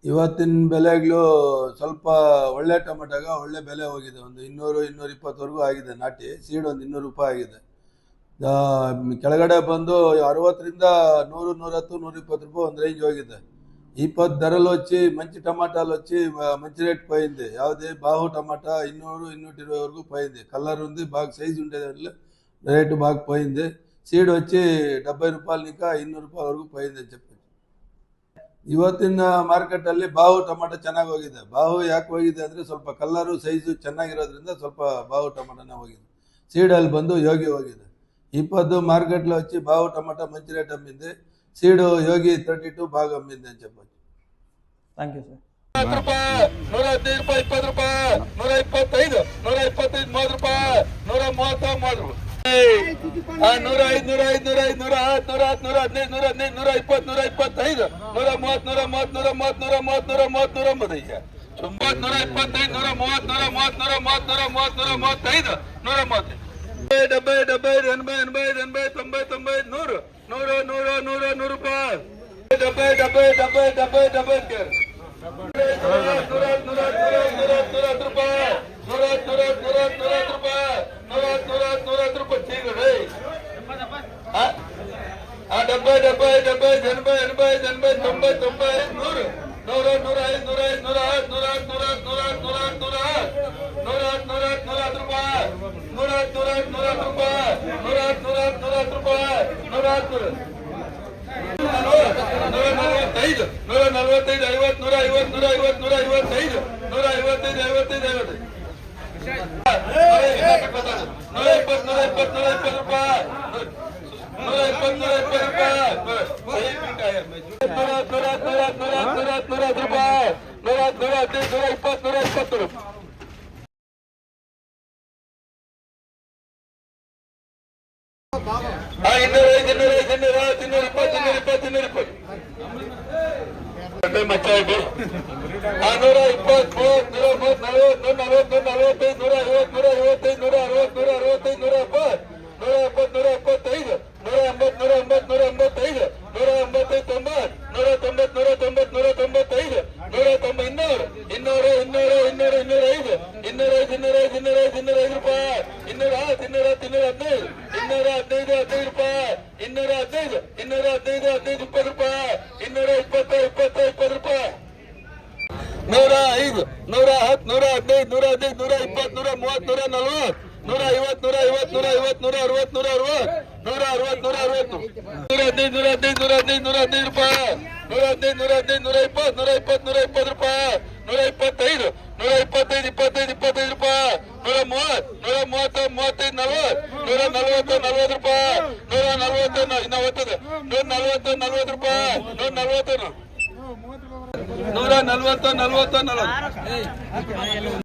ಇವತ್ತಿನ ಬೆಲೆಗಳು ಸ್ವಲ್ಪ ಒಳ್ಳೆ ಟೊಮೆಟೊಗ ಒಳ್ಳೆ ಬೆಲೆ ಹೋಗಿದೆ. ಒಂದು 200-220ವರೆಗೂ ಆಗಿದೆ. ನಾಟಿ ಸೀಡ್ ಒಂದು 200 ರೂಪಾಯಿ ಆಗಿದೆ. ಕೆಳಗಡೆ ಬಂದು 60ರಿಂದ 100, 110, 120 ರೂಪಾಯಿ ಒಂದು ರೇಂಜ್ ಹೋಗಿದೆ. 20 ధరలు వచ్చి మంచి టమాటాలు వచ్చి మంచి రేట్ పోయింది. యావది బాహు టమాటా 200-220 వరకు పోయింది. కలర్ ఉంది, బాగా సైజు ఉండేది, రేటు బాగా పోయింది. సీడ్ వచ్చి 70 రూపాయలు ఇంకా 200 ರೂಪಾಯಿ వరకు పోయింది అని చెప్పి. ಇವತ್ತಿನ ಮಾರ್ಕೆಟಲ್ಲಿ ಬಾಹು ಟೊಮೆಟೊ ಚೆನ್ನಾಗಿ ಹೋಗಿದೆ. ಬಾಹು ಯಾಕೆ ಹೋಗಿದೆ ಅಂದರೆ ಸ್ವಲ್ಪ ಕಲ್ಲರು ಸೈಜು ಚೆನ್ನಾಗಿರೋದ್ರಿಂದ ಸ್ವಲ್ಪ ಬಾಹು ಟೊಮೆಟೊನೇ ಹೋಗಿದೆ. సీడల్ ಬಂದು ಯೋಗಿ ಹೋಗಿದೆ. 20 మార్కెట్లో వచ్చి బాహు టమాటా మంచి రేట్ అమ్మింది. సీడు యోగి 32 బాగా అమ్మింది అని చెప్పచ్చు. Thank you sir. 115 ರೂಪಾಯಿ, 20 ರೂಪಾಯಿ, 125, 125, 30 ರೂಪಾಯಿ, 130, 105, 105, 110, 115, 120, 130, 130, 130, 135, 70, 80, 80, 90, 100, 100 ರೂಪಾಯಿ, 70, 100 ರೂಪಾಯಿ, 110 ರೂಪಾಯಿ, 100 ರೂಪಾಯಿ ಸಿಗಡೆ 70, 80, 90, 100, 105, 140.